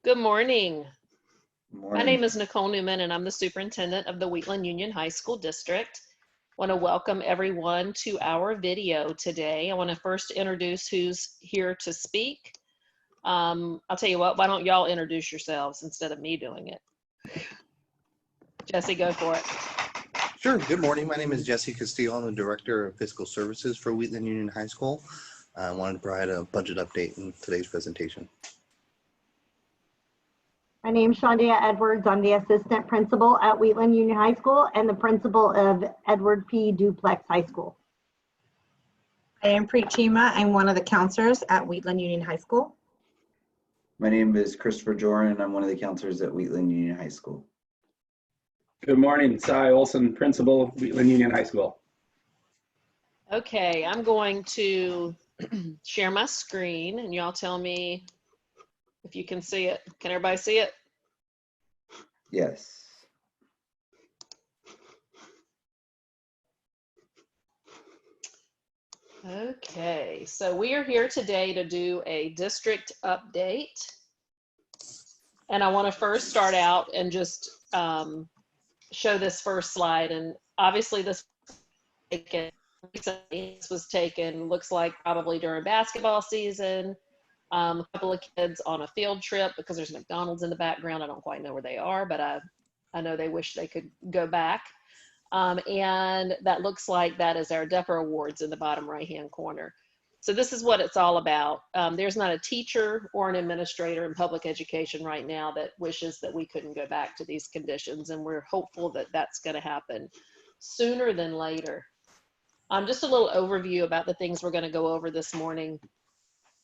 Good morning. My Morning. name is Nicole Newman, and I'm the superintendent of the Wheatland Union High School District. I want to welcome everyone to our video today. I want to first introduce who's here to speak. I'll tell you what, why don't y'all introduce yourselves instead of me doing it? Jesse, go for it. Sure. Good morning. My name is Jesse Castillo. I'm the Director of Fiscal Services for Wheatland Union High School. I wanted to provide a budget update in today's presentation. My name is Shondia Edwards. I'm the Assistant Principal at Wheatland Union High School and the Principal of Edward P. Duplex High School. I am Preet Chima. I'm one of the counselors at Wheatland Union High School. My name is Christopher Joran. I'm one of the counselors at Wheatland Union High School. Good morning, Cy Olson, Principal, Wheatland Union High School. Okay, I'm going to share my screen and y'all tell me if you can see it. Can everybody see it? Yes. Okay, so we are here today to do a district update. And I want to first start out and just show this first slide. And obviously this was taken, looks like probably during basketball season. A couple of kids on a field trip because there's McDonald's in the background. I don't quite know where they are, but I know they wish they could go back. And that looks like that is our DEPR Awards in the bottom right-hand corner. So this is what it's all about. There's not a teacher or an administrator in public education right now that wishes that we couldn't go back to these conditions, and we're hopeful that that's going to happen sooner than later. Just a little overview about the things we're going to go over this morning.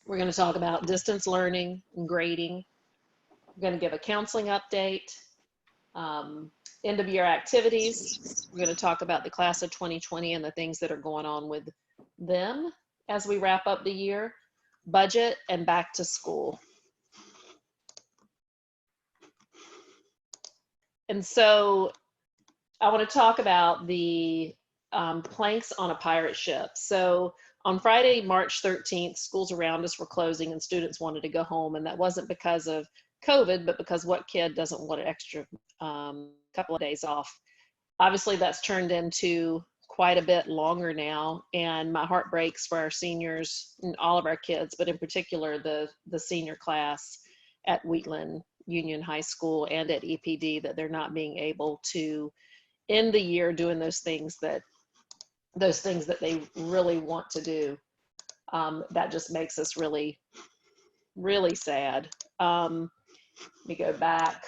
We're going to talk about distance learning and grading. We're going to give a counseling update, end of year activities. We're going to talk about the class of 2020 and the things that are going on with them as we wrap up the year, budget, and back to school. And so I want to talk about the planks on a pirate ship. So on Friday, March 13th, schools around us were closing and students wanted to go home. And that wasn't because of COVID, but because what kid doesn't want an extra couple of days off? Obviously, that's turned into quite a bit longer now, and my heart breaks for our seniors and all of our kids, but in particular the senior class at Wheatland Union High School and at EPD, that they're not being able to end the year doing those things that they really want to do. That just makes us really, really sad. Let me go back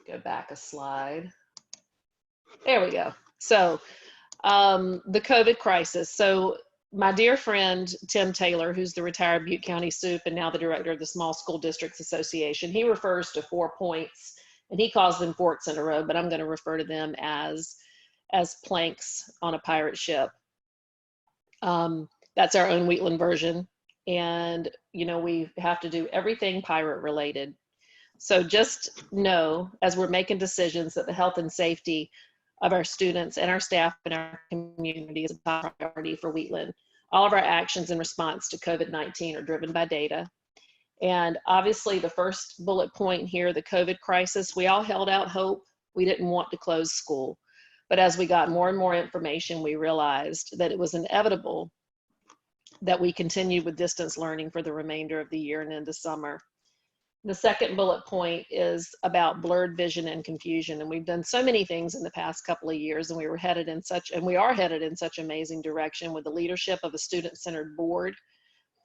a slide. There we go. So the COVID crisis. So my dear friend, Tim Taylor, who's the retired Butte County SUP and now the director of the Small School Districts Association, he refers to 4 points and he calls them forks in a row, but I'm going to refer to them as planks on a pirate ship. That's our own Wheatland version. And, you know, we have to do everything pirate related. So just know, as we're making decisions, that the health and safety of our students and our staff and our community is a top priority for Wheatland. All of our actions in response to COVID-19 are driven by data. And obviously the first bullet point here, the COVID crisis, we all held out hope. We didn't want to close school. But as we got more and more information, we realized that it was inevitable that we continued with distance learning for the remainder of the year and into summer. The second bullet point is about blurred vision and confusion. And we've done so many things in the past couple of years, and we are headed in such amazing direction with the leadership of a student-centered board,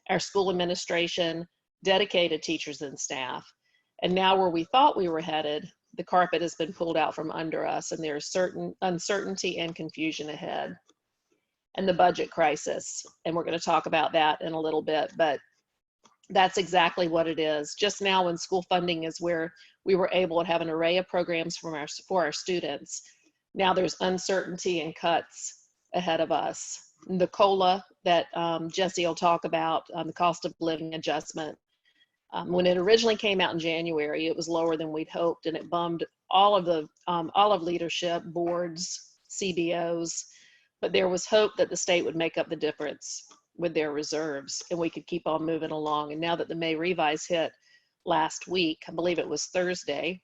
our school administration, dedicated teachers and staff. And now where we thought we were headed, the carpet has been pulled out from under us, and there's certain uncertainty and confusion ahead. And the budget crisis, and we're going to talk about that in a little bit, but that's exactly what it is. Just now when school funding is where we were able to have an array of programs for our students, now there's uncertainty and cuts ahead of us. The COLA that Jesse will talk about, the cost of living adjustment, when it originally came out in January, it was lower than we'd hoped, and it bummed all of leadership, boards, CBOs, but there was hope that the state would make up the difference with their reserves and we could keep on moving along. And now that the May revise hit, last week. I believe it was Thursday.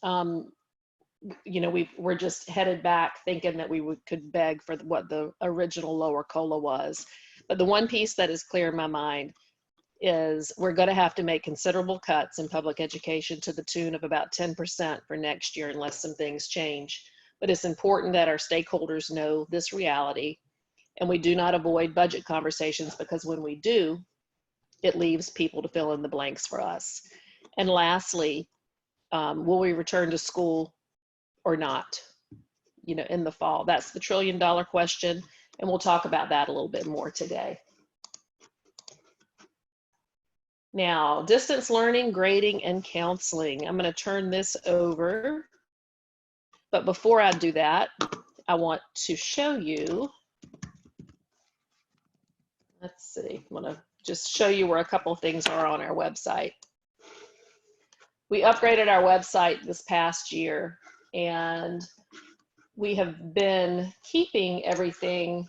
You know, we're just headed back thinking that we could beg for what the original lower COLA was. But the one piece that is clear in my mind is we're going to have to make considerable cuts in public education to the tune of about 10% for next year unless some things change. But it's important that our stakeholders know this reality, and we do not avoid budget conversations, because when we do, it leaves people to fill in the blanks for us. And lastly, will we return to school or not, you know, in the fall? That's the $1 trillion question, and we'll talk about that a little bit more today. Now, distance learning, grading, and counseling. I'm going to turn this over, but before I do that, I want to show you, let's see, I'm going to just show you where a couple of things are on our website. We upgraded our website this past year, and we have been keeping everything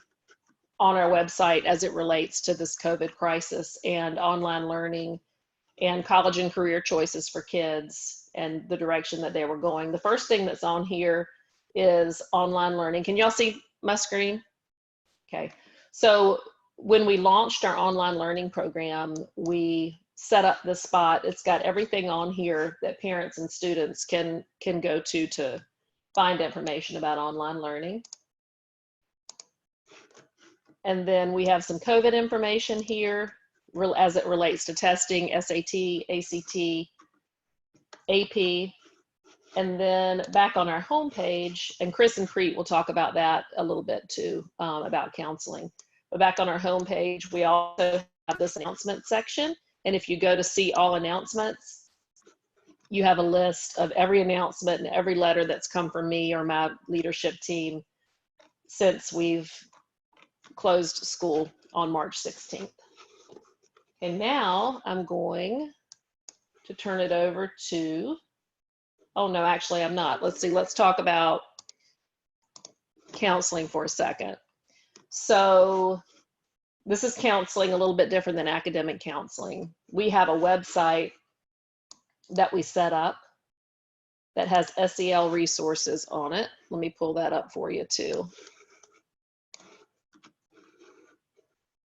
on our website as it relates to this COVID crisis and online learning and college and career choices for kids and the direction that they were going. The first thing that's on here is online learning. Can y'all see my screen? Okay. So when we launched our online learning program, we set up the spot. It's got everything on here that parents and students can go to find information about online learning. And then we have some COVID information here as it relates to testing, SAT, ACT, AP. And then back on our homepage, and Chris and Preet will talk about that a little bit too, about counseling. But back on our homepage, we also have this announcement section. And if you go to see all announcements, you have a list of every announcement and every letter that's come from me or my leadership team since we've closed school on March 16th. And now I'm going to turn it over to, oh no, actually I'm not. Let's see, let's talk about counseling for a second. So this is counseling a little bit different than academic counseling. We have a website that we set up that has SEL resources on it. Let me pull that up for you too.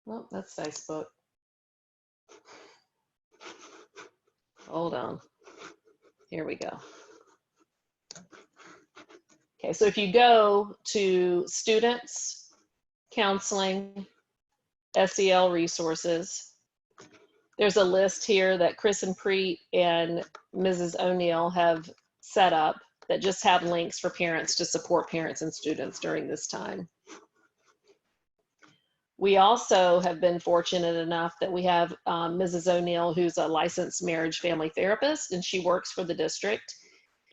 Oh, that's Facebook. Hold on. Here we go. Okay, so if you go to students, counseling, SEL resources, there's a list here that Chris and Preet and Mrs. O'Neill have set up that just have links for parents to support parents and students during this time. We also have been fortunate enough that we have Mrs. O'Neill, who's a licensed marriage family therapist, and she works for the district.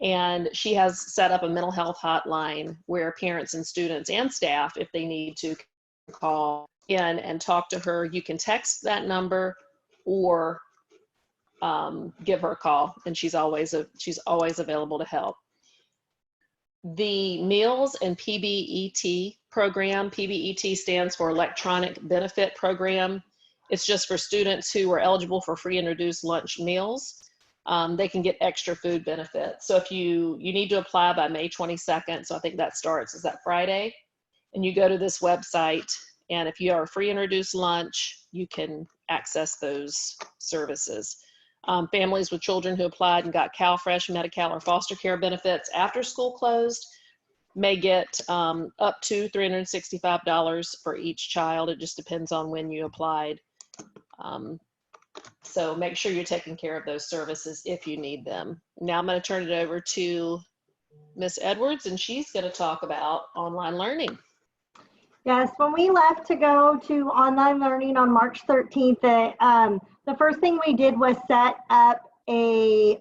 And she has set up a mental health hotline where parents and students and staff, if they need to, call in and talk to her. You can text that number or give her a call, and she's always available to help. The Meals and PBET program, PBET stands for Electronic Benefit Program. It's just for students who are eligible for free and reduced lunch meals. They can get extra food benefits. So if you need to apply by May 22nd, so I think that starts, is that Friday? And you go to this website, and if you are a free and reduced lunch, you can access those services. Families with children who applied and got CalFresh, Medi-Cal, or foster care benefits after school closed may get up to $365 for each child. It just depends on when you applied. So make sure you're taking care of those services if you need them. Now I'm going to turn it over to Miss Edwards, and she's going to talk about online learning. Yes, when we left to go to online learning on March 13th, the first thing we did was set up a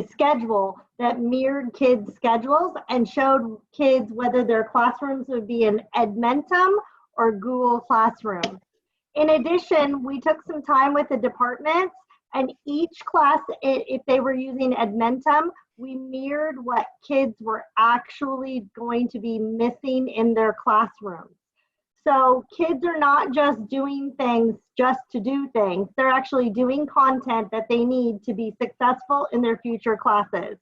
schedule that mirrored kids' schedules and showed kids whether their classrooms would be in Edmentum or Google Classroom. In addition, we took some time with the departments, and each class, if they were using Edmentum, we mirrored what kids were actually going to be missing in their classrooms. So kids are not just doing things just to do things. They're actually doing content that they need to be successful in their future classes.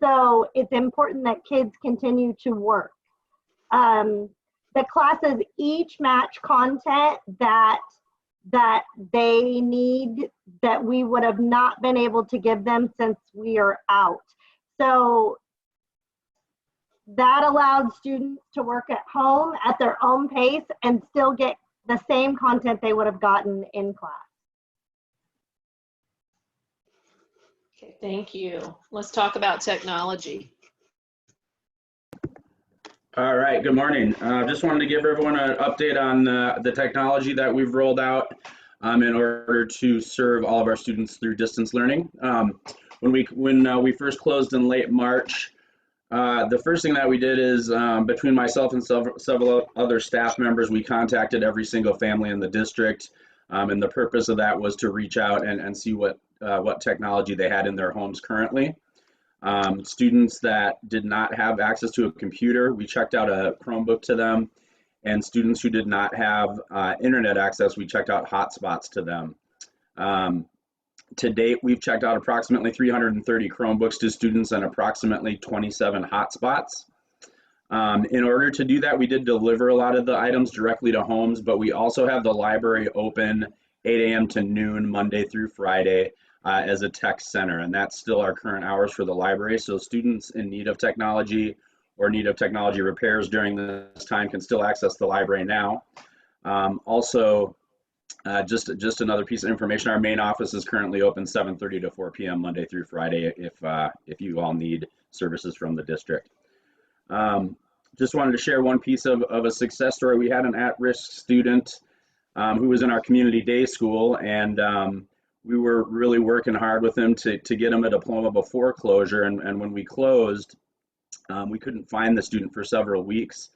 So it's important that kids continue to work. The classes each match content that they need that we would have not been able to give them since we are out. So that allowed students to work at home at their own pace and still get the same content they would have gotten in class. Okay, thank you. Let's talk about technology. All right, good morning. Just wanted to give everyone an update on the technology that we've rolled out in order to serve all of our students through distance learning. When we first closed in late March, the first thing that we did is between myself and several other staff members, we contacted every single family in the district. And the purpose of that was to reach out and see what technology they had in their homes currently. Students that did not have access to a computer, we checked out a Chromebook to them. And students who did not have internet access, we checked out hotspots to them. To date, we've checked out approximately 330 Chromebooks to students and approximately 27 hotspots. In order to do that, we did deliver a lot of the items directly to homes, but we also have the library open 8 a.m. to noon, Monday through Friday, as a tech center, and that's still our current hours for the library. So students in need of technology or need of technology repairs during this time can still access the library now. Just another piece of information, our main office is currently open 7:30 to 4 p.m. Monday through Friday if you all need services from the district. Just wanted to share one piece of a success story. We had an at-risk student who was in our community day school, and we were really working hard with him to get him a diploma before closure. And when we closed, we couldn't find the student for several weeks.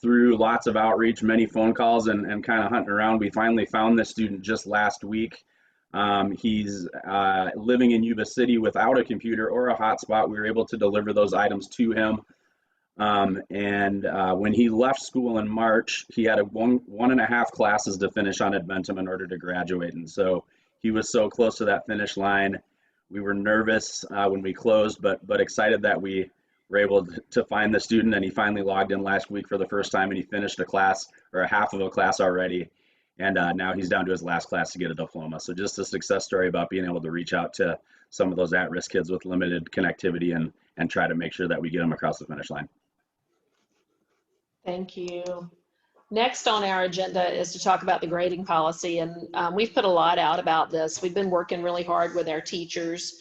Through lots of outreach, many phone calls, and kind of hunting around, we finally found this student just last week. He's living in Yuba City without a computer or a hotspot. We were able to deliver those items to him. When he left school in March, he had one and a half classes to finish on Adventum in order to graduate. And so he was so close to that finish line. We were nervous when we closed, but excited that we were able to find the student, and he finally logged in last week for the first time, and he finished a class or a half of a class already. And now he's down to his last class to get a diploma. So just a success story about being able to reach out to some of those at-risk kids with limited connectivity and try to make sure that we get them across the finish line. Thank you. Next on our agenda is to talk about the grading policy, and we've put a lot out about this. We've been working really hard with our teachers.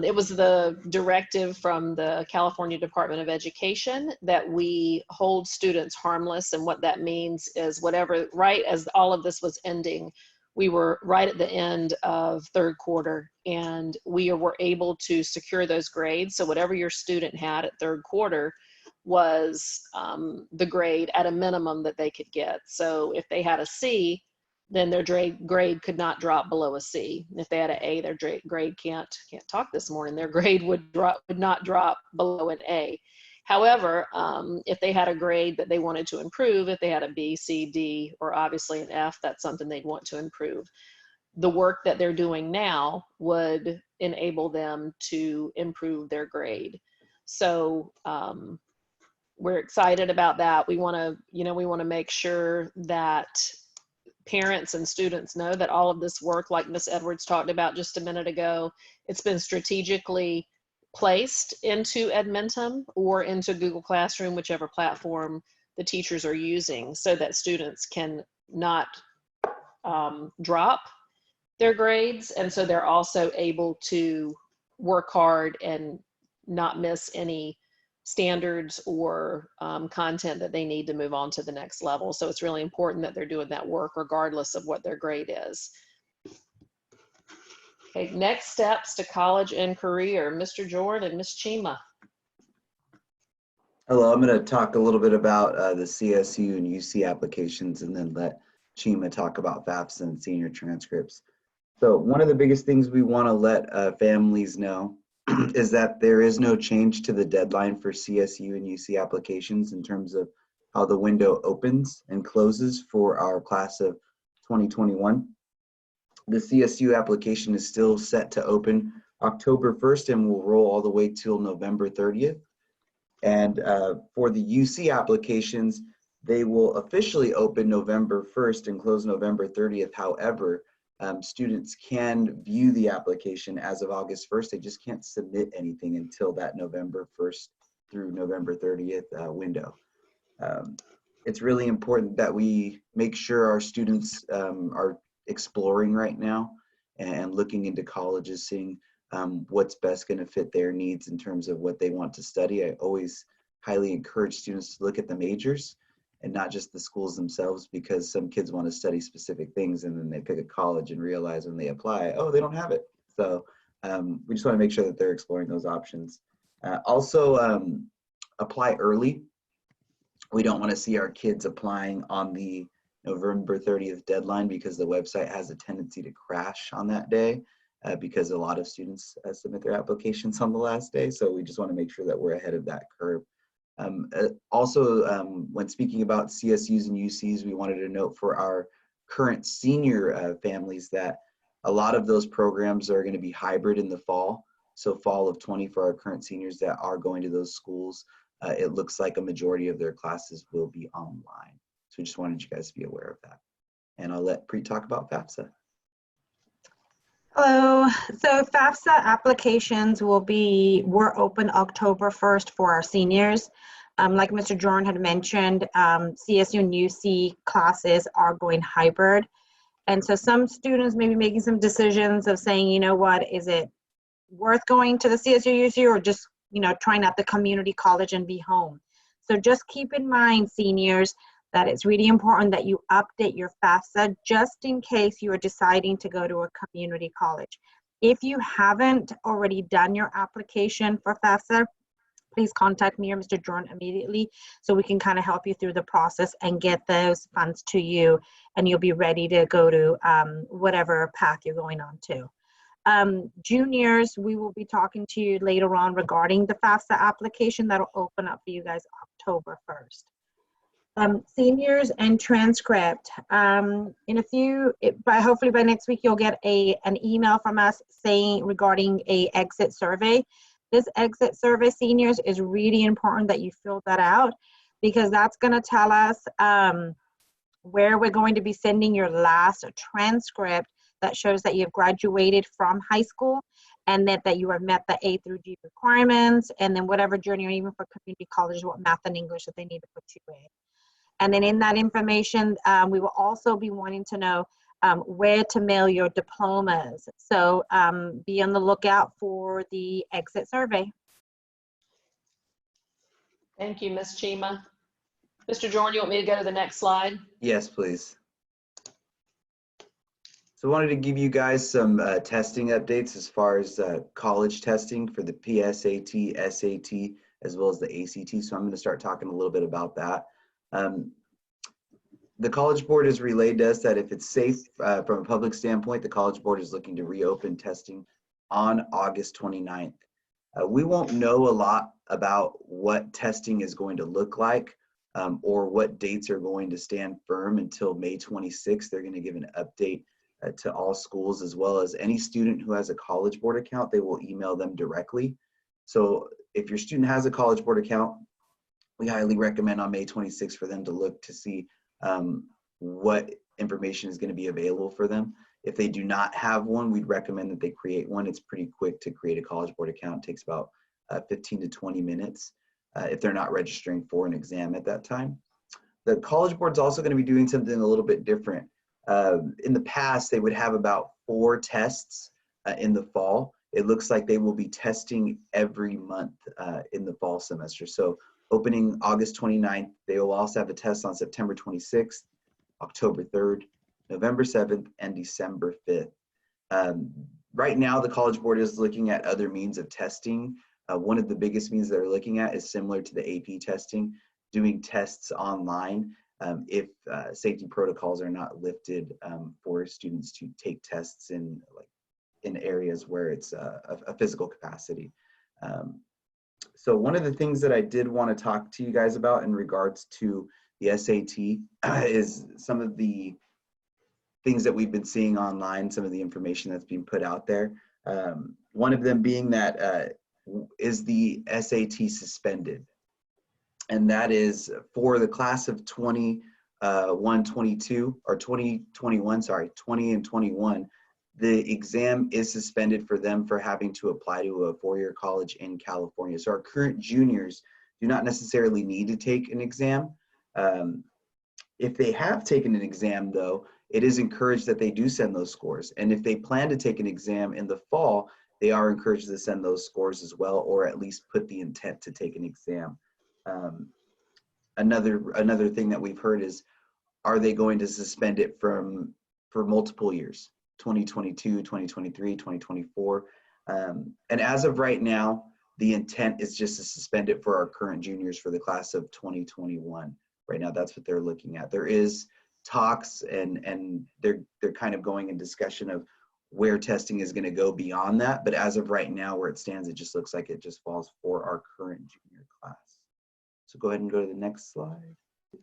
It was the directive from the California Department of Education that we hold students harmless, and what that means is whatever, right as all of this was ending, we were right at the end of third quarter, and we were able to secure those grades. So whatever your student had at third quarter was the grade at a minimum that they could get. So if they had a C, then their grade could not drop below a C. If they had an A, their grade can't talk this morning, their grade would not drop below an A. However, if they had a grade that they wanted to improve, if they had a B, C, D, or obviously an F, that's something they'd want to improve. The work that they're doing now would enable them to improve their grade. So we're excited about that. We want to make sure that parents and students know that all of this work, like Ms. Edwards talked about just a minute ago, it's been strategically placed into Edmentum or into Google Classroom, whichever platform the teachers are using, so that students can not drop their grades. And so they're also able to work hard and not miss any standards or content that they need to move on to the next level. So it's really important that they're doing that work regardless of what their grade is. Okay, next steps to college and career. Mr. Jordan and Ms. Chima. Hello, I'm going to talk a little bit about the CSU and UC applications, and then let Chima talk about FAFSA and senior transcripts. So one of the biggest things we want to let families know is that there is no change to the deadline for CSU and UC applications in terms of how the window opens and closes for our class of 2021. The CSU application is still set to open October 1st and will roll all the way till November 30th. And for the UC applications, they will officially open November 1st and close November 30th. However, students can view the application as of August 1st. They just can't submit anything until that November 1st through November 30th window. It's really important that we make sure our students are exploring right now and looking into colleges, seeing what's best going to fit their needs in terms of what they want to study. I always highly encourage students to look at the majors and not just the schools themselves, because some kids want to study specific things and then they pick a college and realize when they apply, oh, they don't have it. So we just want to make sure that they're exploring those options. Also, apply early. We don't want to see our kids applying on the November 30th deadline, because the website has a tendency to crash on that day because a lot of students submit their applications on the last day. So we just want to make sure that we're ahead of that curve. Also, when speaking about CSUs and UCs, we wanted to note for our current senior families that a lot of those programs are going to be hybrid in the fall. So fall of 20 for our current seniors that are going to those schools, it looks like a majority of their classes will be online. So we just wanted you guys to be aware of that. And I'll let Preet talk about FAFSA. Hello. So FAFSA applications were open October 1st for our seniors. Like Mr. Jordan had mentioned, CSU and UC classes are going hybrid. And so some students may be making some decisions of saying, you know what, is it worth going to the CSU UC, or just, you know, trying out the community college and be home? So just keep in mind, seniors, that it's really important that you update your FAFSA just in case you are deciding to go to a community college. If you haven't already done your application for FAFSA, please contact me or Mr. Jordan immediately so we can kind of help you through the process and get those funds to you, and you'll be ready to go to whatever path you're going on to. Juniors, we will be talking to you later on regarding the FAFSA application that'll open up for you guys October 1st. Seniors and transcript. Hopefully by next week, you'll get an email from us saying regarding a exit survey. This exit survey, seniors, is really important that you fill that out, because that's going to tell us where we're going to be sending your last transcript that shows that you've graduated from high school and that you have met the A through G requirements, and then whatever journey, or even for community colleges, what math and English that they need to put you in. And then in that information, we will also be wanting to know where to mail your diplomas. So be on the lookout for the exit survey. Thank you, Ms. Chima. Mr. Jordan, you want me to go to the next slide? Yes, please. So I wanted to give you guys some testing updates as far as college testing for the PSAT, SAT, as well as the ACT. So I'm going to start talking a little bit about that. The College Board has relayed to us that if it's safe from a public standpoint, the College Board is looking to reopen testing on August 29th. We won't know a lot about what testing is going to look like or what dates are going to stand firm until May 26th. They're going to give an update to all schools, as well as any student who has a College Board account. They will email them directly. So if your student has a College Board account, we highly recommend on May 26th for them to look to see what information is going to be available for them. If they do not have one, we'd recommend that they create one. It's pretty quick to create a College Board account. It takes about 15 to 20 minutes if they're not registering for an exam at that time. The College Board's also going to be doing something a little bit different. In the past, they would have about 4 tests in the fall. It looks like they will be testing every month in the fall semester. So opening August 29th, they will also have a test on September 26th, October 3rd, November 7th, and December 5th. Right now, the College Board is looking at other means of testing. One of the biggest means they're looking at is similar to the AP testing, doing tests online if safety protocols are not lifted for students to take tests in areas where it's a physical capacity. So one of the things that I did want to talk to you guys about in regards to The SAT is some of the things that we've been seeing online, some of the information that's being put out there. One of them being that is the SAT suspended? And that is for the class of 22 or 2021, sorry, 20 and 21. The exam is suspended for them for having to apply to a four-year college in California. So our current juniors do not necessarily need to take an exam. If they have taken an exam though, it is encouraged that they do send those scores. And if they plan to take an exam in the fall, they are encouraged to send those scores as well, or at least put the intent to take an exam. Another thing that we've heard is, are they going to suspend it for multiple years, 2022, 2023, 2024? And as of right now, the intent is just to suspend it for our current juniors for the class of 2021. Right now, that's what they're looking at. There is talks and they're kind of going in discussion of where testing is going to go beyond that. But as of right now, where it stands, it just looks like it just falls for our current junior class. So go ahead and go to the next slide, please.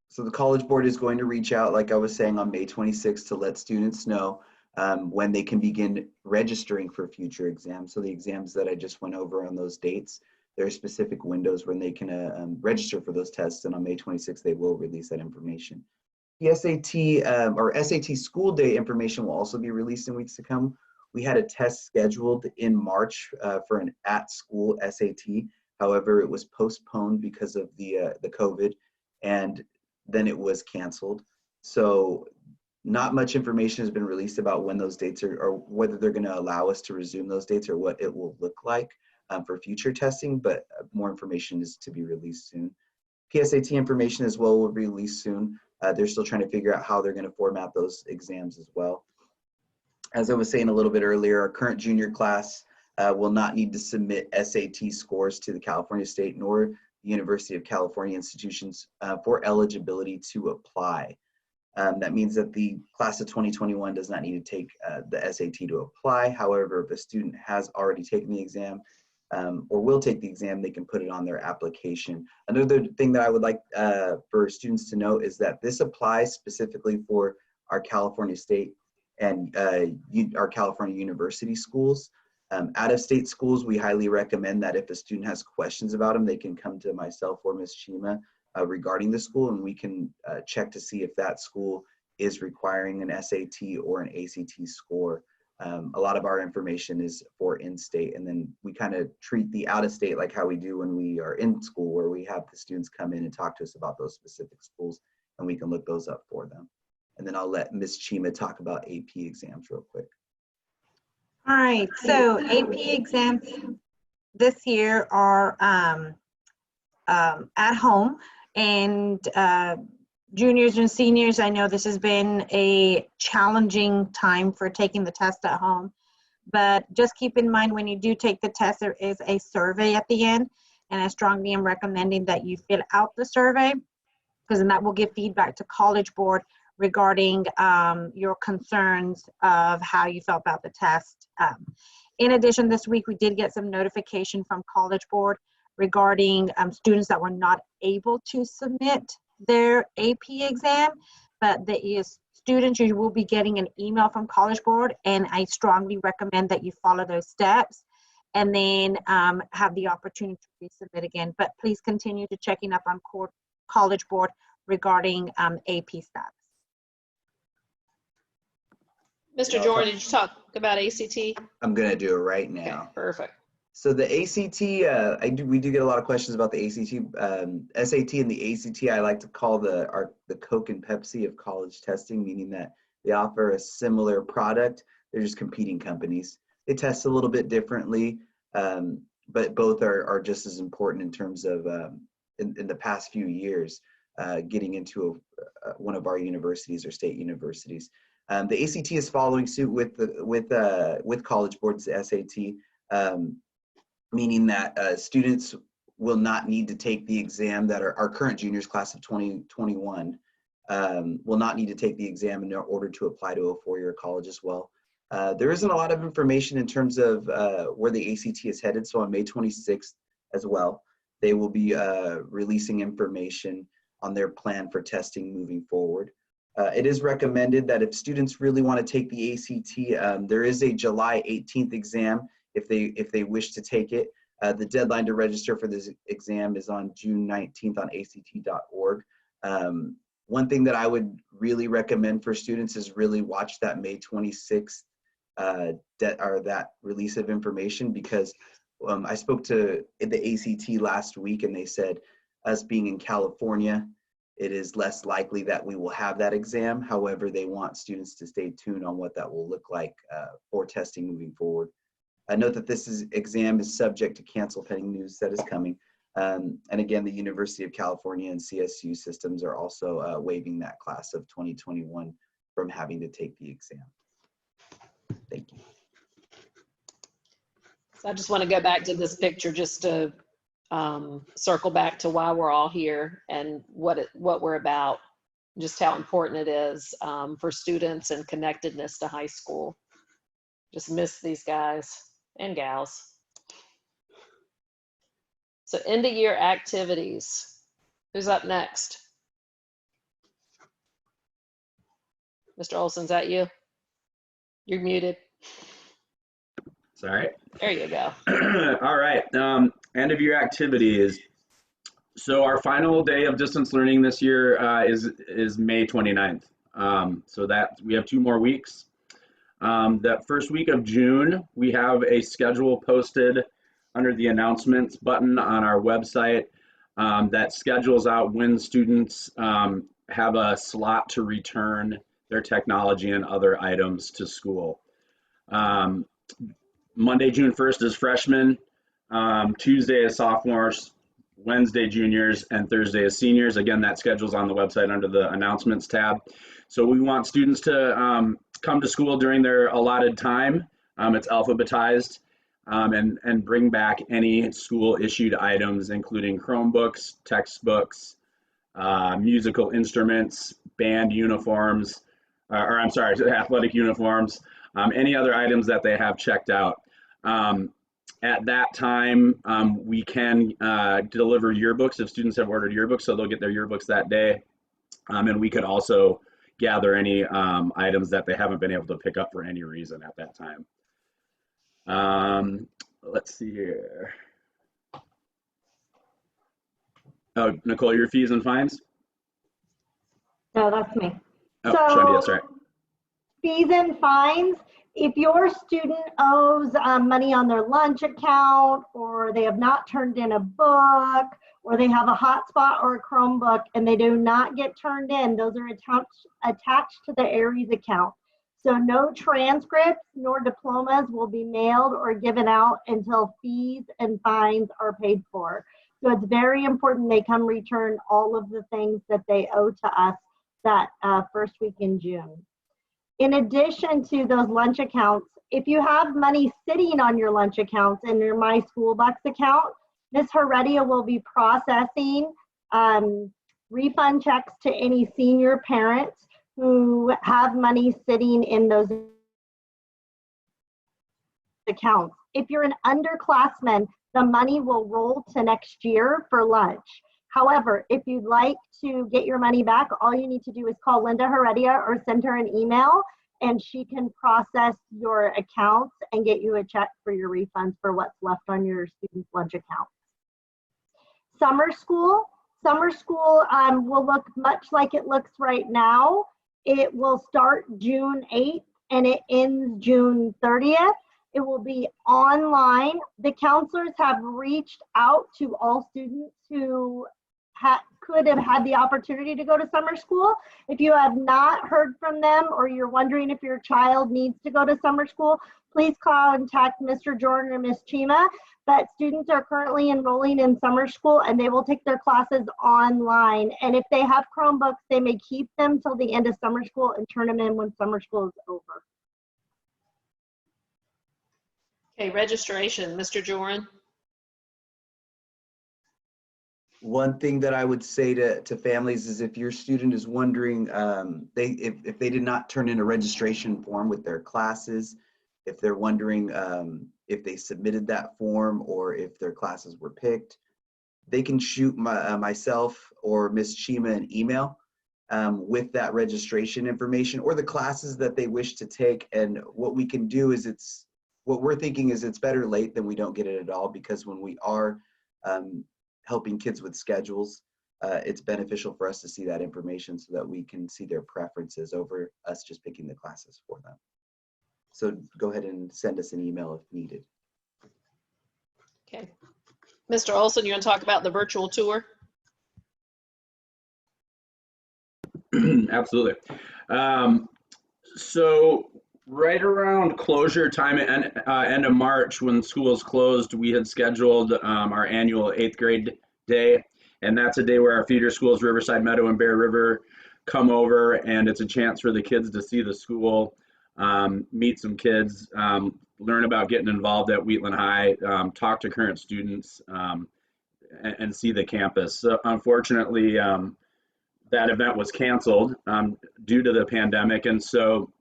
So the College Board is going to reach out, like I was saying, on May 26th to let students know when they can begin registering for future exams. So the exams that I just went over on those dates, there are specific windows when they can register for those tests, and on May 26th, they will release that information. The SAT or SAT school day information will also be released in weeks to come. We had a test scheduled in March for an at-school SAT. However, it was postponed because of the COVID, and then it was canceled. So not much information has been released about when those dates are, or whether they're going to allow us to resume those dates or what it will look like for future testing, but more information is to be released soon. PSAT information as well will be released soon. They're still trying to figure out how they're going to format those exams as well. As I was saying a little bit earlier, our current junior class will not need to submit SAT scores to the California State nor the University of California institutions for eligibility to apply. That means that the class of 2021 does not need to take the SAT to apply. However, if a student has already taken the exam or will take the exam, they can put it on their application. Another thing that I would like for students to know is that this applies specifically for our California State and our California University schools. Out-of-state schools, we highly recommend that if a student has questions about them, they can come to myself or Ms. Chima regarding the school, and we can check to see if that school is requiring an SAT or an ACT score. A lot of our information is for in-state, and then we kind of treat the out-of-state like how we do when we are in school, where we have the students come in and talk to us about those specific schools, and we can look those up for them. And then I'll let Ms. Chima talk about AP exams real quick. All right, so AP exams this year are at home, and juniors and seniors, I know this has been a challenging time for taking the test at home, but just keep in mind when you do take the test, there is a survey at the end, and I strongly am recommending that you fill out the survey, because then that will give feedback to College Board regarding your concerns of how you felt about the test. In addition, this week we did get some notification from College Board regarding students that were not able to submit their AP exam, but the students, you will be getting an email from College Board, and I strongly recommend that you follow those steps and then have the opportunity to resubmit again. But please continue to checking up on College Board regarding AP status. Mr. Jordan, did you talk about ACT? I'm going to do it right now. Okay, perfect. So the ACT, we do get a lot of questions about the ACT. SAT and the ACT, I like to call the Coke and Pepsi of college testing, meaning that they offer a similar product. They're just competing companies. They test a little bit differently, but both are just as important in terms of, in the past few years, getting into one of our universities or state universities. The ACT is following suit with College Board's SAT, meaning that students will not need to take the exam that are our current juniors class of 2021 will not need to take the exam in order to apply to a four-year college as well. There isn't a lot of information in terms of where the ACT is headed. So on May 26th as well, they will be releasing information on their plan for testing moving forward. It is recommended that if students really want to take the ACT, there is a July 18th exam if they wish to take it. The deadline to register for this exam is on June 19th on act.org. One thing that I would really recommend for students is really watch that May 26th that release of information, because I spoke to the ACT last week and they said, us being in California, it is less likely that we will have that exam. However, they want students to stay tuned on what that will look like for testing moving forward. Note that this exam is subject to cancel pending news that is coming. And again, the University of California and CSU systems are also waiving that class of 2021 from having to take the exam. Thank you. So I just want to go back to this picture just to circle back to why we're all here and what we're about, just how important it is for students and connectedness to high school. Just miss these guys and gals. So end of year activities. Who's up next? Mr. Olson, is that you? You're muted. Sorry. There you go. All right. End of year activities. So our final day of distance learning this year is May 29th. So that we have 2 more weeks. That first week of June, we have a schedule posted under the announcements button on our website that schedules out when students have a slot to return their technology and other items to school. Monday, June 1st is freshmen, Tuesday is sophomores, Wednesday juniors, and Thursday is seniors. Again, that schedule's on the website under the announcements tab. So we want students to come to school during their allotted time. It's alphabetized, and bring back any school issued items, including Chromebooks, textbooks, musical instruments, band uniforms, athletic uniforms, any other items that they have checked out. At that time, we can deliver yearbooks if students have ordered yearbooks, so they'll get their yearbooks that day. And we could also gather any items that they haven't been able to pick up for any reason at that time. Let's see here. Oh, Nicole, your fees and fines? No, that's me. Oh, So, Shandia, sorry. fees and fines, if your student owes money on their lunch account, or they have not turned in a book, or they have a hotspot or a Chromebook and they do not get turned in, those are attached to the Aries account. So no transcripts nor diplomas will be mailed or given out until fees and fines are paid for. So it's very important they come return all of the things that they owe to us that first week in June. In addition to those lunch accounts, if you have money sitting on your lunch accounts in your My School Bucks account, Ms. Heredia will be processing refund checks to any senior parents who have money sitting in those accounts. If you're an underclassman, the money will roll to next year for lunch. However, if you'd like to get your money back, all you need to do is call Linda Heredia or send her an email, and she can process your accounts and get you a check for your refunds for what's left on your student's lunch account. Summer school will look much like it looks right now. It will start June 8th and it ends June 30th. It will be online. The counselors have reached out to all students who could have had the opportunity to go to summer school. If you have not heard from them, or you're wondering if your child needs to go to summer school, please contact Mr. Jordan or Ms. Chima. But students are currently enrolling in summer school and they will take their classes online. And if they have Chromebooks, they may keep them till the end of summer school and turn them in when summer school is over. Okay, registration, Mr. Joran. One thing that I would say to families is if your student is wondering, if they did not turn in a registration form with their classes, if they're wondering if they submitted that form or if their classes were picked, they can shoot myself or Miss Chima an email with that registration information or the classes that they wish to take. And what we can do is what we're thinking is it's better late than we don't get it at all, because when we are helping kids with schedules, it's beneficial for us to see that information so that we can see their preferences over us just picking the classes for them. So go ahead and send us an email if needed. Okay. Mr. Olson, you want to talk about the virtual tour? Absolutely. So right around closure time at end of March, when schools closed, we had scheduled our annual 8th grade day. And that's a day where our feeder schools, Riverside Meadow and Bear River, come over, and it's a chance for the kids to see the school, meet some kids, learn about getting involved at Wheatland High, talk to current students, and see the campus. So unfortunately, that event was canceled due to the pandemic. And so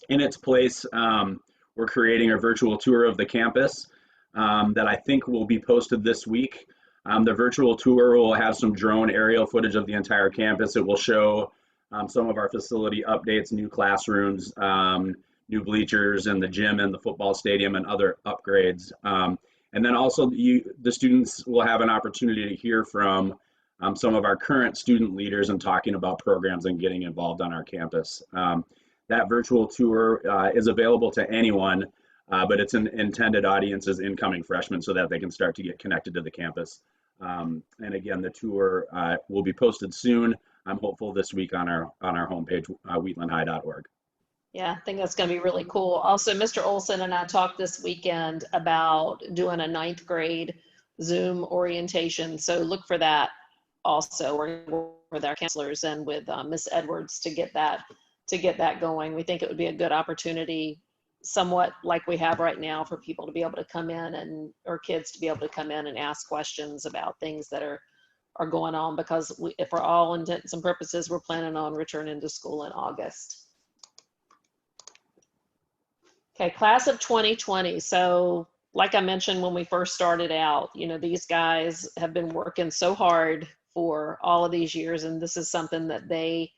in its place, we're creating a virtual tour of the campus that I think will be posted this week. The virtual tour will have some drone aerial footage of the entire campus. It will show some of our facility updates, new classrooms, new bleachers, and the gym and the football stadium and other upgrades. And then also the students will have an opportunity to hear from some of our current student leaders and talking about programs and getting involved on our campus. That virtual tour is available to anyone, but it's an intended audience as incoming freshmen so that they can start to get connected to the campus. And again, the tour will be posted soon. I'm hopeful this week on our homepage, wheatlandhigh.org. Yeah, I think that's going to be really cool. Also, Mr. Olson and I talked this weekend about doing a 9th grade Zoom orientation. So look for that also. We're going to work with our counselors and with Ms. Edwards to get that going. We think it would be a good opportunity, somewhat like we have right now, for people to be able to come in or kids to be able to come in and ask questions about things that are going on, because if for all intents and purposes, we're planning on returning to school in August. Okay, class of 2020. So like I mentioned when we first started out, these guys have been working so hard for all of these years, and this is something that they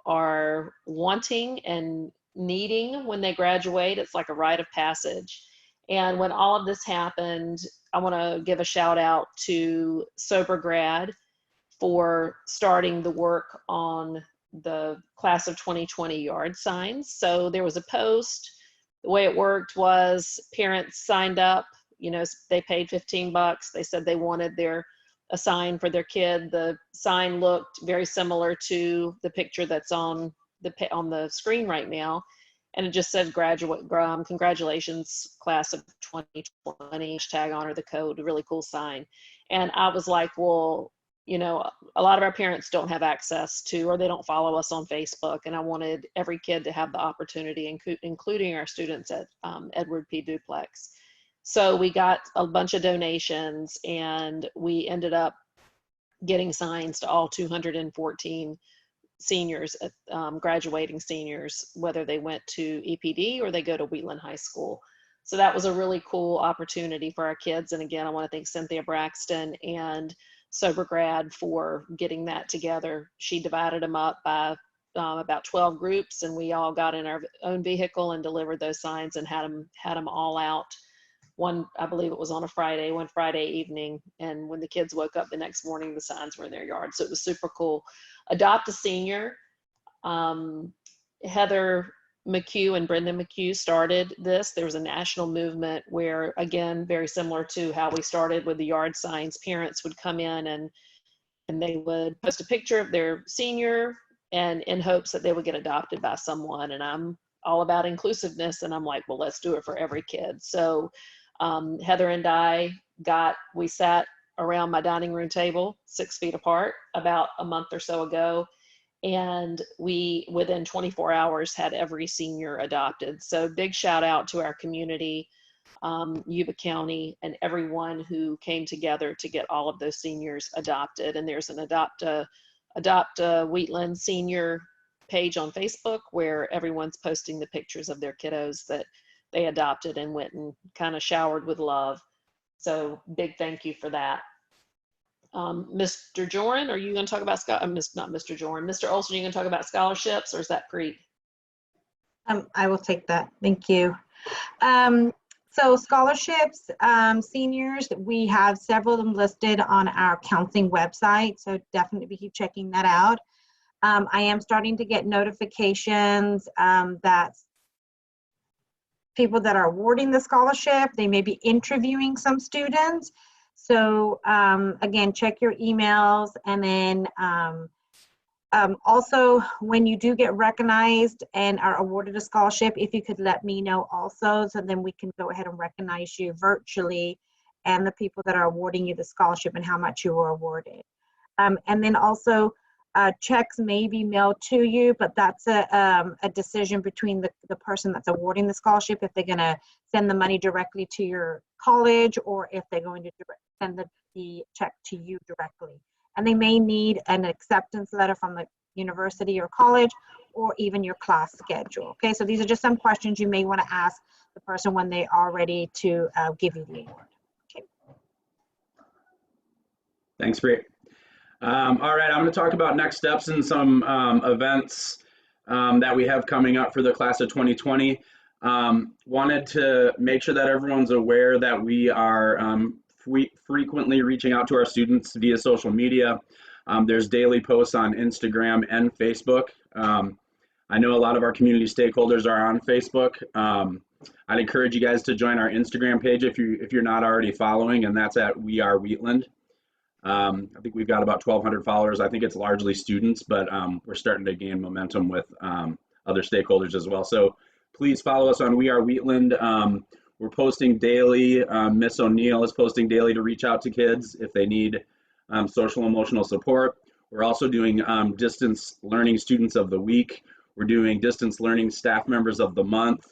are wanting and needing when they graduate. It's like a rite of passage. And when all of this happened, I want to give a shout out to Sober Grad for starting the work on the class of 2020 yard signs. So there was a post. The way it worked was parents signed up, they paid $15. They said they wanted a sign for their kid. The sign looked very similar to the picture that's on the screen right now. And it just said congratulations, class of 2020, #honor the code, a really cool sign. And I was like, well, a lot of our parents don't have access to, or they don't follow us on Facebook. And I wanted every kid to have the opportunity, including our students at Edward P. Duplex. So we got a bunch of donations, and we ended up getting signs to all 214 seniors, graduating seniors, whether they went to EPD or they go to Wheatland High School. So that was a really cool opportunity for our kids. And again, I want to thank Cynthia Braxton and Sober Grad for getting that together. She divided them up by about 12 groups, and we all got in our own vehicle and delivered those signs and had them all out. I believe it was on one Friday evening, and when the kids woke up the next morning, the signs were in their yard. So it was super cool. Adopt a Senior, Heather McHugh and Brendan McHugh started this. There was a national movement where, again, very similar to how we started with the yard signs, parents would come in and they would post a picture of their senior, and in hopes that they would get adopted by someone. And I'm all about inclusiveness, and I'm like, well, let's do it for every kid. So Heather and I we sat around my dining room table 6 feet apart about a month or so ago, and we, within 24 hours, had every senior adopted. So big shout out to our community Yuba County, and everyone who came together to get all of those seniors adopted. And there's an Adopt Wheatland senior page on Facebook where everyone's posting the pictures of their kiddos that they adopted and went and kind of showered with love. So big thank you for that. Mr. Joran, are you going to talk about, not Mr. Joran, Mr. Olson, are you going to talk about scholarships, or is that Preet? I will take that. Thank you. So scholarships, seniors, we have several of them listed on our counseling website. So definitely keep checking that out. I am starting to get notifications that people that are awarding the scholarship, they may be interviewing some students. So again, check your emails. And then also, when you do get recognized and are awarded a scholarship, if you could let me know also, so then we can go ahead and recognize you virtually and the people that are awarding you the scholarship and how much you were awarded. And then also, checks may be mailed to you, but that's a decision between the person that's awarding the scholarship, if they're going to send the money directly to your college or if they're going to send the check to you directly. And they may need an acceptance letter from the university or college, or even your class schedule. Okay, so these are just some questions you may want to ask the person when they are ready to give you the award. Okay. Thanks, Bree. All right, I'm going to talk about next steps and some events that we have coming up for the class of 2020. Wanted to make sure that everyone's aware that we are frequently reaching out to our students via social media. There's daily posts on Instagram and Facebook. I know a lot of our community stakeholders are on Facebook. I'd encourage you guys to join our Instagram page if you're not already following, and that's at We Are Wheatland. I think we've got about 1,200 followers. I think it's largely students, but we're starting to gain momentum with other stakeholders as well. So please follow us on We Are Wheatland. We're posting daily. Miss O'Neill is posting daily to reach out to kids if they need social emotional support. We're also doing distance learning students of the week. We're doing distance learning staff members of the month.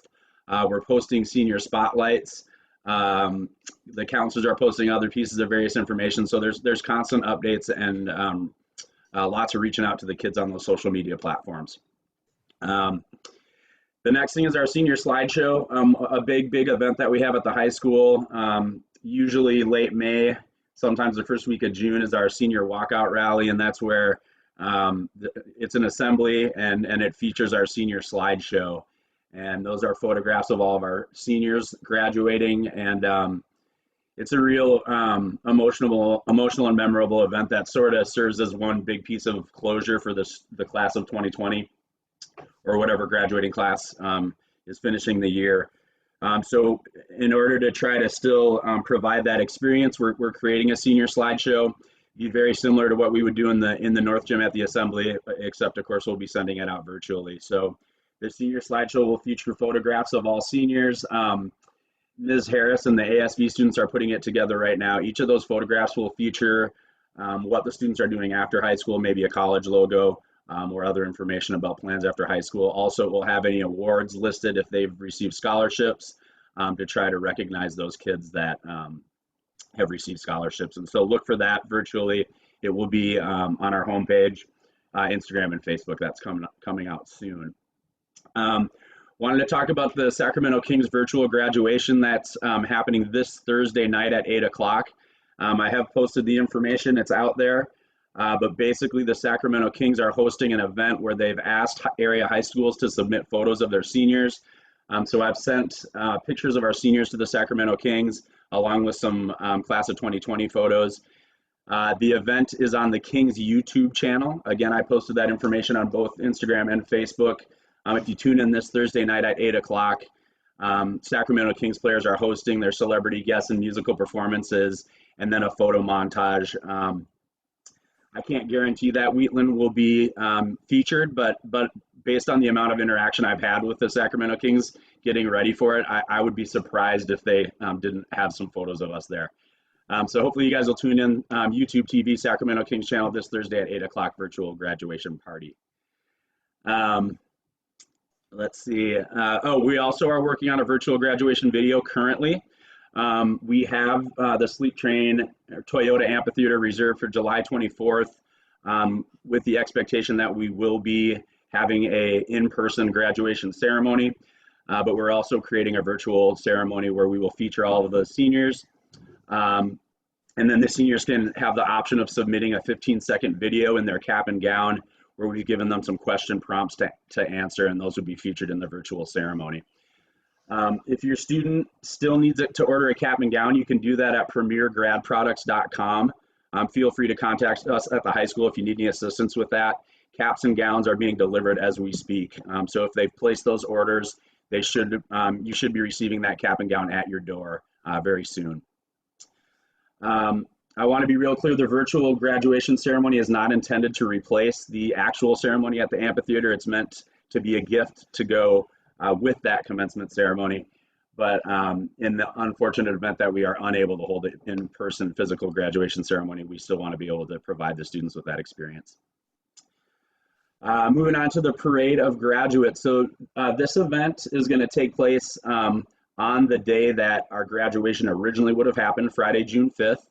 We're posting senior spotlights. The counselors are posting other pieces of various information. So there's constant updates and lots of reaching out to the kids on those social media platforms. The next thing is our senior slideshow, a big event that we have at the high school. Usually late May, sometimes the first week of June is our senior walkout rally, and that's where it's an assembly and it features our senior slideshow. And those are photographs of all of our seniors graduating, and it's a real emotional and memorable event that sort of serves as one big piece of closure for the class of 2020, or whatever graduating class is finishing the year. So in order to try to still provide that experience, we're creating a senior slideshow. Be very similar to what we would do in the North Gym at the assembly, except of course we'll be sending it out virtually. So the senior slideshow will feature photographs of all seniors. Ms. Harris and the ASV students are putting it together right now. Each of those photographs will feature what the students are doing after high school, maybe a college logo, or other information about plans after high school. Also, we'll have any awards listed if they've received scholarships, to try to recognize those kids that have received scholarships. And so look for that virtually. It will be on our homepage, Instagram and Facebook. That's coming out soon. Wanted to talk about the Sacramento Kings virtual graduation that's happening this Thursday night at 8 o'clock. I have posted the information, it's out there. But basically the Sacramento Kings are hosting an event where they've asked area high schools to submit photos of their seniors. So I've sent pictures of our seniors to the Sacramento Kings, along with some class of 2020 photos. The event is on the Kings YouTube channel. Again, I posted that information on both Instagram and Facebook. If you tune in this Thursday night at 8 o'clock, Sacramento Kings players are hosting their celebrity guests and musical performances, and then a photo montage. I can't guarantee that Wheatland will be featured, but based on the amount of interaction I've had with the Sacramento Kings getting ready for it, I would be surprised if they didn't have some photos of us there. So hopefully you guys will tune in, YouTube TV, Sacramento Kings channel this Thursday at 8 o'clock virtual graduation party. let's see. Oh, we also are working on a virtual graduation video currently. We have the Sleep Train Toyota Amphitheater reserved for July 24th, with the expectation that we will be having a in-person graduation ceremony. But we're also creating a virtual ceremony where we will feature all of the seniors. And then the seniors can have the option of submitting a 15-second video in their cap and gown, where we've given them some question prompts to answer, and those would be featured in the virtual ceremony. If your student still needs it to order a cap and gown, you can do that at premiergradproducts.com. Feel free to contact us at the high school if you need any assistance with that. Caps and gowns are being delivered as we speak. So if they've placed those orders, you should be receiving that cap and gown at your door very soon. I want to be real clear, the virtual graduation ceremony is not intended to replace the actual ceremony at the amphitheater. It's meant to be a gift to go with that commencement ceremony. But in the unfortunate event that we are unable to hold an in-person physical graduation ceremony, we still want to be able to provide the students with that experience. Moving on to the Parade of Graduates. So this event is going to take place on the day that our graduation originally would have happened, Friday, June 5th.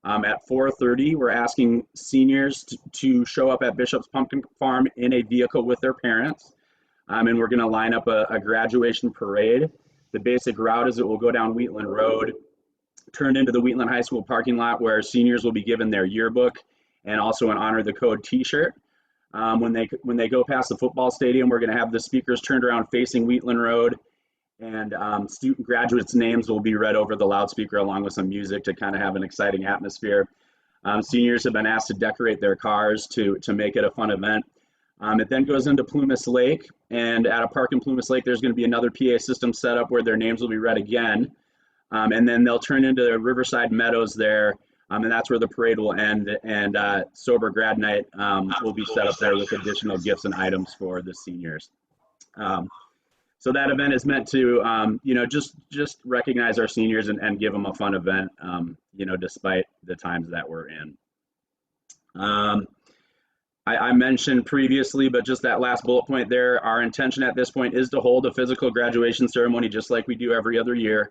At 4:30, we're asking seniors to show up at Bishop's Pumpkin Farm in a vehicle with their parents. And we're going to line up a graduation parade. The basic route is it will go down Wheatland Road, turn into the Wheatland High School parking lot, where seniors will be given their yearbook and also an Honor the Code t-shirt. When they go past the football stadium, we're going to have the speakers turned around facing Wheatland Road, and student graduates' names will be read over the loudspeaker along with some music to kind of have an exciting atmosphere. Seniors have been asked to decorate their cars to make it a fun event. It then goes into Plumas Lake, and at a park in Plumas Lake, there's going to be another PA system set up where their names will be read again. And then they'll turn into the Riverside Meadows there, and that's where the parade will end. And Sober Grad Night will be set up there with additional gifts and items for the seniors. So that event is meant to, just recognize our seniors and give them a fun event, despite the times that we're in. I mentioned previously, but just that last bullet point there, our intention at this point is to hold a physical graduation ceremony just like we do every other year.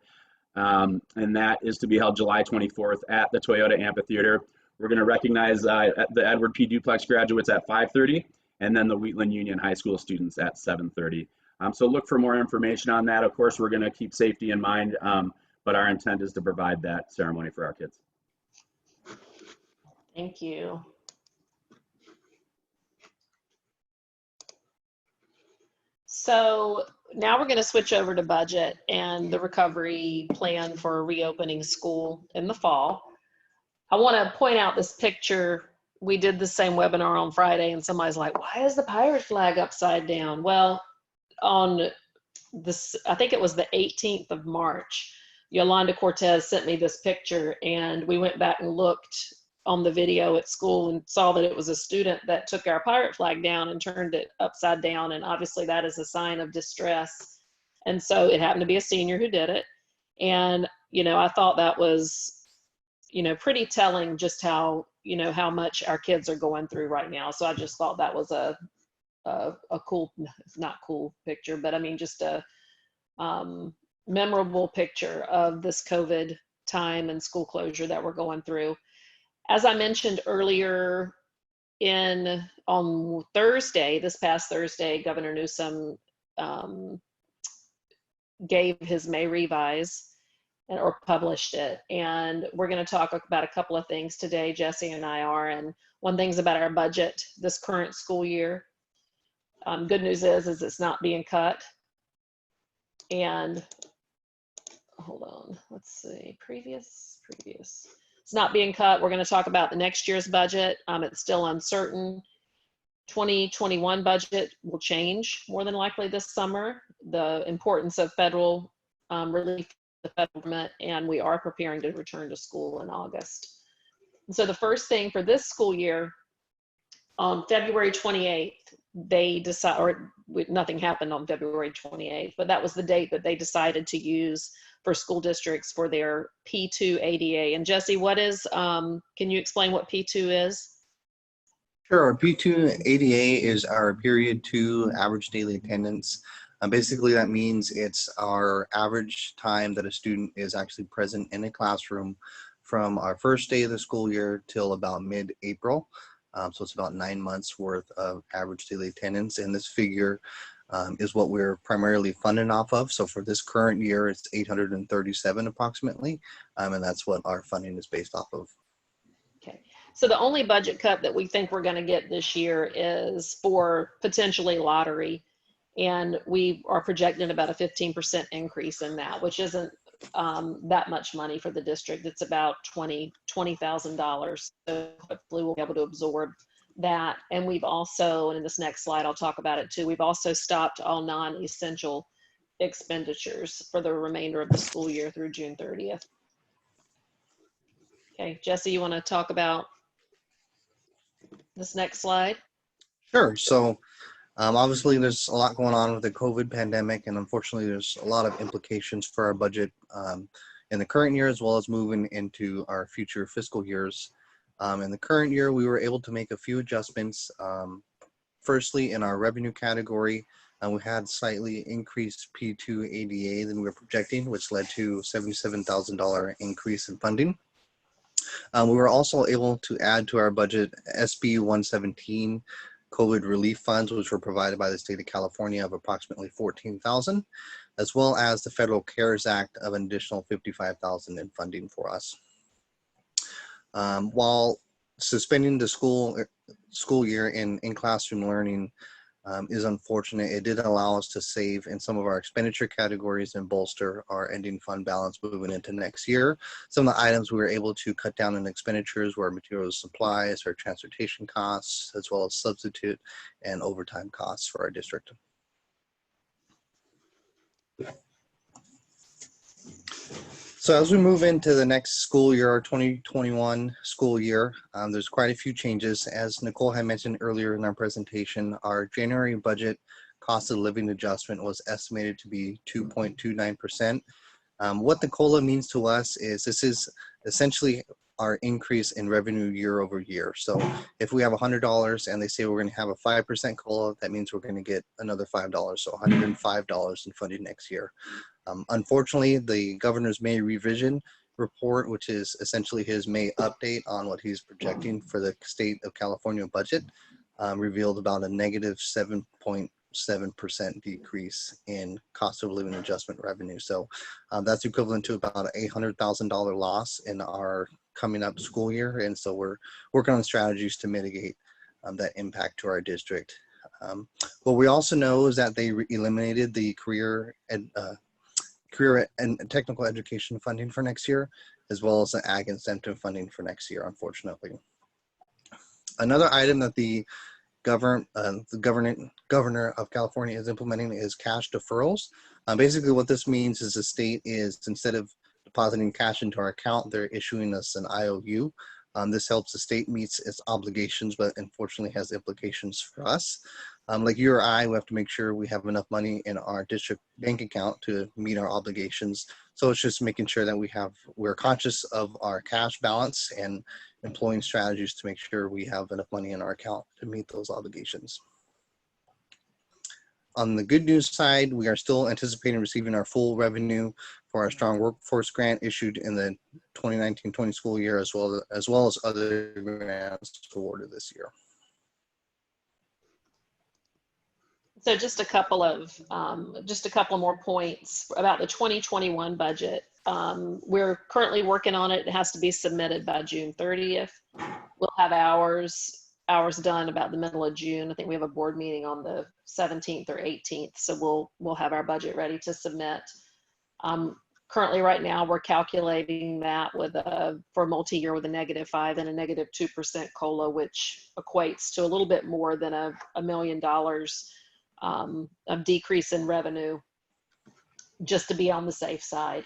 And that is to be held July 24th at the Toyota Amphitheater. We're going to recognize the Edward P. Duplex graduates at 5:30, and then the Wheatland Union High School students at 7:30. So look for more information on that. Of course, we're going to keep safety in mind, but our intent is to provide that ceremony for our kids. Thank you. So now we're going to switch over to budget and the recovery plan for reopening school in the fall. I want to point out this picture. We did the same webinar on Friday, and somebody's like, why is the pirate flag upside down? Well, on this, I think it was the 18th of March, Yolanda Cortez sent me this picture, and we went back and looked on the video at school and saw that it was a student that took our pirate flag down and turned it upside down. And obviously that is a sign of distress. And so it happened to be a senior who did it. And, I thought that was, pretty telling just how, how much our kids are going through right now. So I just thought that was a cool, not cool picture, but I mean, just a memorable picture of this COVID time and school closure that we're going through. As I mentioned earlier, on Thursday, this past Thursday, Governor Newsom gave his May revise or published it. And we're going to talk about a couple of things today, Jesse and I are. And one thing's about our budget this current school year. Good news is it's not being cut. And hold on, let's see, previous. It's not being cut. We're going to talk about the next year's budget. It's still uncertain. 2021 budget will change more than likely this summer. The importance of federal relief to the federal government, and we are preparing to return to school in August. And so the first thing for this school year, on February 28th, they decided, or nothing happened on February 28th, but that was the date that they decided to use for school districts for their P2 ADA. And Jesse, what is, can you explain what P2 is? Sure. Our P2 ADA is our period 2 average daily attendance. Basically, that means it's our average time that a student is actually present in a classroom from our first day of the school year till about mid-April. So it's about 9 months worth of average daily attendance. And this figure is what we're primarily funded off of. So for this current year, it's 837 approximately. And that's what our funding is based off of. Okay. So the only budget cut that we think we're going to get this year is for potentially lottery. And we are projecting about a 15% increase in that, which isn't that much money for the district. It's about $20,000. So hopefully we'll be able to absorb that. And we've also, and in this next slide, I'll talk about it too, we've also stopped all non-essential expenditures for the remainder of the school year through June 30th. Okay, Jesse, you want to talk about this next slide? Sure. So obviously, there's a lot going on with the COVID pandemic, and unfortunately, there's a lot of implications for our budget in the current year, as well as moving into our future fiscal years. In the current year, we were able to make a few adjustments. Firstly, in our revenue category, we had slightly increased P2 ADA than we were projecting, which led to $77,000 increase in funding. We were also able to add to our budget SB 117 COVID relief funds, which were provided by the state of California of approximately $14,000, as well as the Federal CARES Act of an additional $55,000 in funding for us. While suspending the school year in classroom learning is unfortunate, it did allow us to save in some of our expenditure categories and bolster our ending fund balance moving into next year. Some of the items we were able to cut down in expenditures were materials, supplies, our transportation costs, as well as substitute and overtime costs for our district. So as we move into the next school year, our 2021 school year, there's quite a few changes. As Nicole had mentioned earlier in our presentation, our January budget cost of living adjustment was estimated to be 2.29%. What the COLA means to us is this is essentially our increase in revenue year over year. So if we have $100 and they say we're going to have a 5% COLA, that means we're going to get another $5, so $105 in funding next year. Unfortunately, the governor's May revision report, which is essentially his May update on what he's projecting for the state of California budget, revealed about a negative 7.7% decrease in cost of living adjustment revenue. So that's equivalent to about an $800,000 loss in our coming up school year. And so we're working on strategies to mitigate that impact to our district. What we also know is that they eliminated the career and technical education funding for next year, as well as the ag incentive funding for next year, unfortunately. Another item that the governor of California is implementing is cash deferrals. Basically what this means is the state is, instead of depositing cash into our account, they're issuing us an IOU. This helps the state meets its obligations, but unfortunately has implications for us. Like you or I, we have to make sure we have enough money in our district bank account to meet our obligations. So it's just making sure that we're conscious of our cash balance and employing strategies to make sure we have enough money in our account to meet those obligations. On the good news side, we are still anticipating receiving our full revenue for our strong workforce grant issued in the 2019-20 school year, as well as other grants awarded this year. So just a couple more points about the 2021 budget. We're currently working on it. It has to be submitted by June 30th. We'll have hours done about the middle of June. I think we have a board meeting on the 17th or 18th. So we'll have our budget ready to submit. Currently right now we're calculating that for multi-year with a -5 and a -2% COLA, which equates to a little bit more than $1 million of decrease in revenue, just to be on the safe side.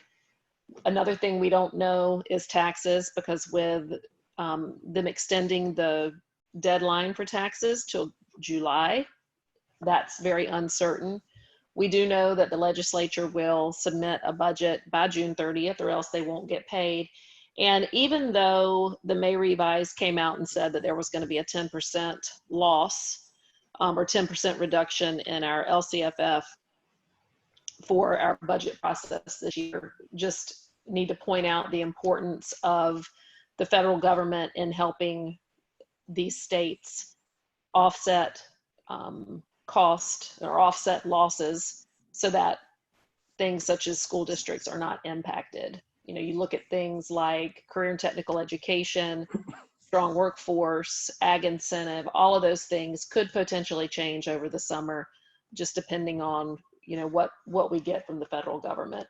Another thing we don't know is taxes, because with them extending the deadline for taxes till July, that's very uncertain. We do know that the legislature will submit a budget by June 30th or else they won't get paid. And even though the May revise came out and said that there was going to be a 10% loss or 10% reduction in our LCFF for our budget process this year. Just need to point out the importance of the federal government in helping these states offset cost or offset losses so that things such as school districts are not impacted. You know, you look at things like career and technical education, strong workforce, ag incentive, all of those things could potentially change over the summer, just depending on, you know, what we get from the federal government.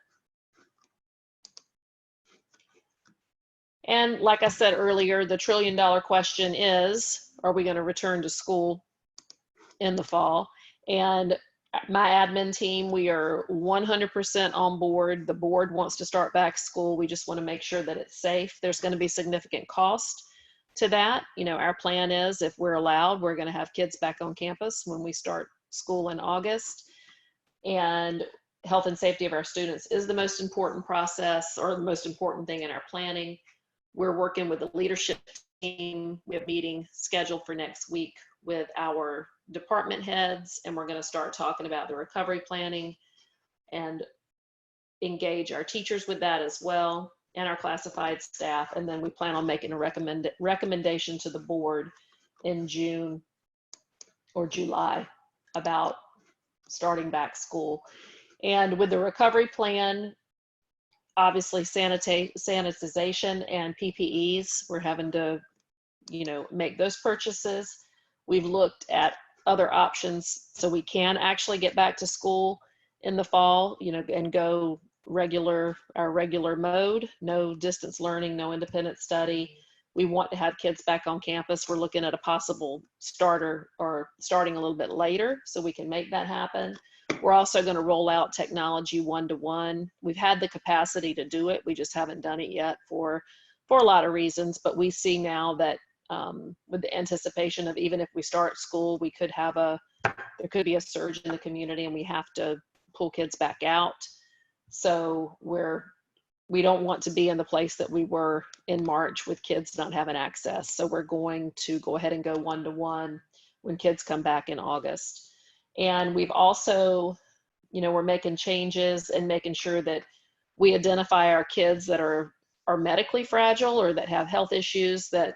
And like I said earlier, the $1 trillion question is, are we going to return to school in the fall? And my admin team, we are 100% on board. The board wants to start back school. We just want to make sure that it's safe. There's going to be significant cost to that. You know, our plan is, if we're allowed, we're going to have kids back on campus when we start school in August. And health and safety of our students is the most important process, or the most important thing in our planning. We're working with the leadership team. We have a meeting scheduled for next week with our department heads, and we're going to start talking about the recovery planning and engage our teachers with that as well, and our classified staff. And then we plan on making a recommendation to the board in June or July about starting back school. And with the recovery plan, obviously sanitization and PPEs, we're having to, you know, make those purchases. We've looked at other options so we can actually get back to school in the fall, you know, and go our regular mode, no distance learning, no independent study. We want to have kids back on campus. We're looking at a possible starting a little bit later so we can make that happen. We're also going to roll out technology one-to-one. We've had the capacity to do it. We just haven't done it yet for a lot of reasons, but we see now that with the anticipation of, even if we start school, there could be a surge in the community and we have to pull kids back out. So we don't want to be in the place that we were in March with kids not having access. So we're going to go ahead and go one-to-one when kids come back in August. And we've also, you know, we're making changes and making sure that we identify our kids that are medically fragile or that have health issues that,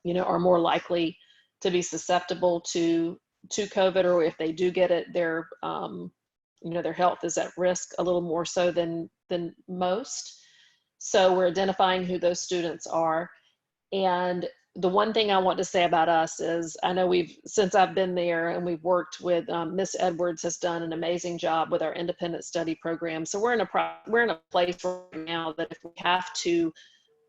you know, are more likely to be susceptible to COVID, or if they do get it, their health is at risk a little more so than most. So we're identifying who those students are. And the one thing I want to say about us is, I know since I've been there and we've worked with Miss Edwards has done an amazing job with our independent study program. So we're in a place right now that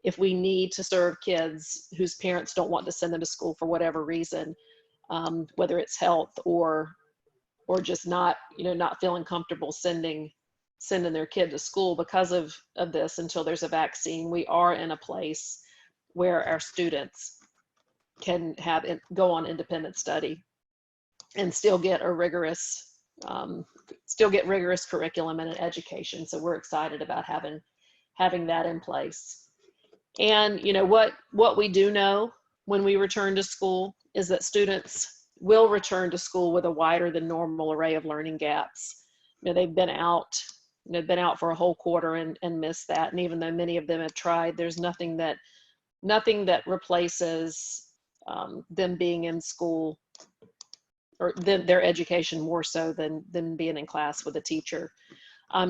if we need to serve kids whose parents don't want to send them to school for whatever reason, whether it's health or just not feeling comfortable sending their kid to school because of this until there's a vaccine, we are in a place where our students can go on independent study and still get rigorous curriculum and an education. So we're excited about having that in place. And you know what we do know when we return to school is that students will return to school with a wider than normal array of learning gaps. You know, they've been out for a whole quarter and missed that. And even though many of them have tried, there's nothing that replaces them being in school or their education more so than being in class with a teacher.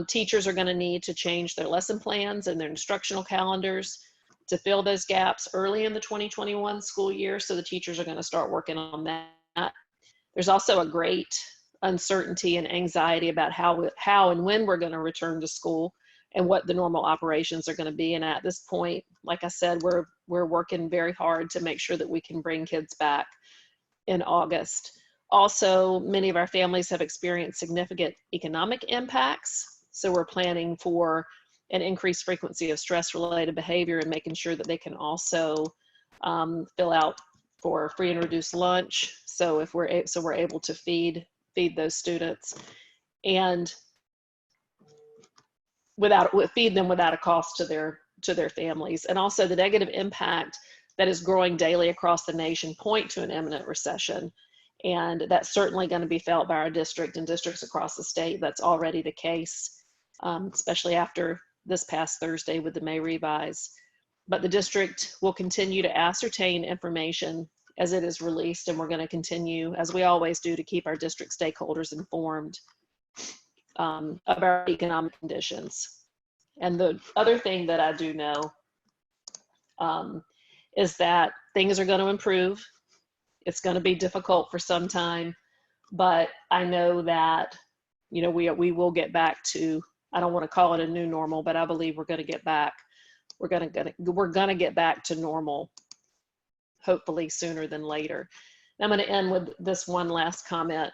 Teachers are going to need to change their lesson plans and their instructional calendars to fill those gaps early in the 2021 school year. So the teachers are going to start working on that. There's also a great uncertainty and anxiety about how and when we're going to return to school and what the normal operations are going to be. And at this point, like I said, we're working very hard to make sure that we can bring kids back in August. Also, many of our families have experienced significant economic impacts. So we're planning for an increased frequency of stress-related behavior and making sure that they can also fill out for free and reduced lunch. So we're able to feed those students and feed them without a cost to their families. And also the negative impact that is growing daily across the nation point to an imminent recession. And that's certainly going to be felt by our district and districts across the state. That's already the case, especially after this past Thursday with the May revise. But the district will continue to ascertain information as it is released, and we're going to continue, as we always do, to keep our district stakeholders informed of our economic conditions. And the other thing that I do know is that things are going to improve. It's going to be difficult for some time, but I know that, you know, we will get back to, I don't want to call it a new normal, but I believe we're going to get back. We're going to get back to normal, hopefully sooner than later. And I'm going to end with this one last comment.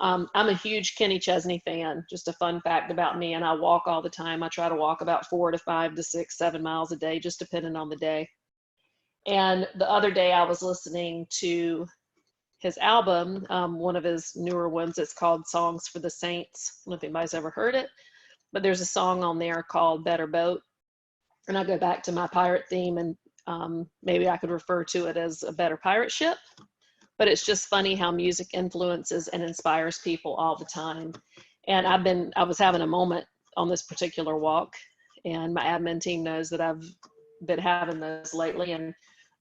I'm a huge Kenny Chesney fan. Just a fun fact about me, and I walk all the time. I try to walk about 4 to 5 to 6, 7 miles a day, just depending on the day. And the other day I was listening to his album, one of his newer ones. It's called Songs for the Saints. I don't know if anybody's ever heard it, but there's a song on there called Better Boat. And I go back to my pirate theme, and maybe I could refer to it as a better pirate ship. But it's just funny how music influences and inspires people all the time. And I was having a moment on this particular walk, and my admin team knows that I've been having those lately. And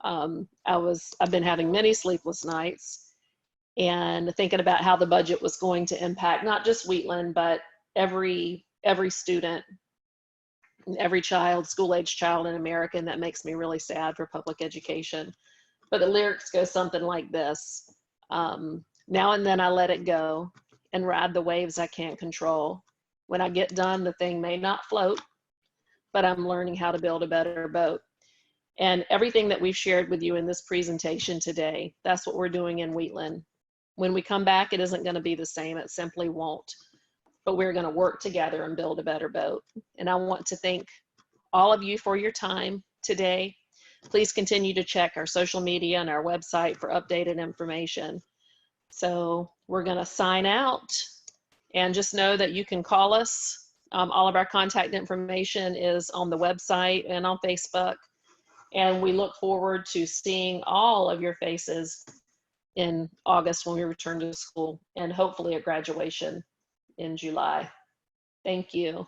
I've been having many sleepless nights and thinking about how the budget was going to impact not just Wheatland, but every student, every child, school-age child in America. And that makes me really sad for public education. But the lyrics go something like this. Now and then I let it go and ride the waves I can't control. When I get done, the thing may not float, but I'm learning how to build a better boat. And everything that we've shared with you in this presentation today, that's what we're doing in Wheatland. When we come back, it isn't going to be the same. It simply won't. But we're going to work together and build a better boat. And I want to thank all of you for your time today. Please continue to check our social media and our website for updated information. So we're going to sign out, and just know that you can call us. All of our contact information is on the website and on Facebook. And we look forward to seeing all of your faces in August when we return to school, and hopefully a graduation in July. Thank you.